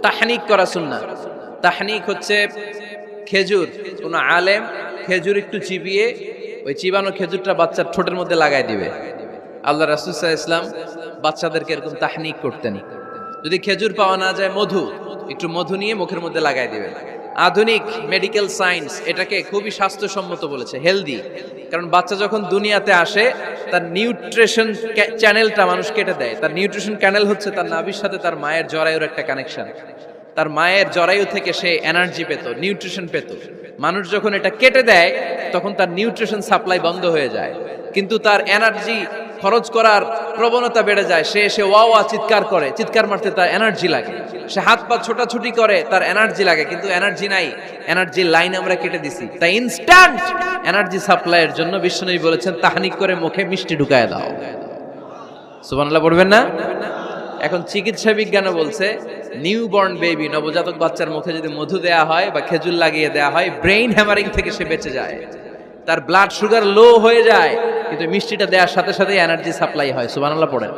তাহনিক করা সুন্নাহ। তাহনিক হচ্ছে খেজুর, কোন আলেম খেজুর একটু চিবিয়ে ওই চিবানো খেজুরটা বাচ্চার ঠোঁটের মধ্যে লাগাই দিবে। আল্লাহ রাসূল সাল্লাল্লাহু আলাইহি ওয়াসাল্লাম বাচ্চাদেরকে এরকম তাহনিক করতেন। যদি খেজুর পাওয়া না যায়, মধু, একটু মধু নিয়ে মুখের মধ্যে লাগাই দিবেন। আধুনিক মেডিকেল সায়েন্স এটাকে খুবই স্বাস্থ্যসম্মত বলেছে, হেলদি। কারণ বাচ্চা যখন দুনিয়াতে আসে তার নিউট্রিশন চ্যানেলটা মানুষ কেটে দেয়। তার নিউট্রিশন চ্যানেল হচ্ছে তার নাভির সাথে তার মায়ের জরায়ুর একটা কানেকশন। তার মায়ের জরায়ু থেকে সে এনার্জি পেত, নিউট্রিশন পেত। মানুষ যখন এটা কেটে দেয় তখন তার নিউট্রিশন সাপ্লাই বন্ধ হয়ে যায়, কিন্তু তার এনার্জি খরচ করার প্রবণতা বেড়ে যায়। সে এসে ওয়া ওয়া চিৎকার করে, চিৎকার মারতে তার এনার্জি লাগে। সে হাত পা ছোটাছুটি করে, তার এনার্জি লাগে, কিন্তু এনার্জি নাই। এনার্জির লাইন আমরা কেটে দিছি। তাই ইনস্ট্যান্ট এনার্জি সাপ্লাইয়ের জন্য বিশ্বনবী বলেছেন তাহনিক করে মুখে মিষ্টি ঢুকায় দাও। সুবহানাল্লাহ পড়বেন না? এখন চিকিৎসা বিজ্ঞানও বলছে নিউবর্ন বেবি, নবজাতক বাচ্চার মুখে যদি মধু দেয়া হয় বা খেজুর লাগিয়ে দেয়া হয়, ব্রেইন হ্যামারিং থেকে সে বেঁচে যায়। তার ব্লাড সুগার লো হয়ে যায়, কিন্তু মিষ্টিটা দেওয়ার সাথে সাথে এনার্জি সাপ্লাই হয়। সুবহানাল্লাহ পড়েন।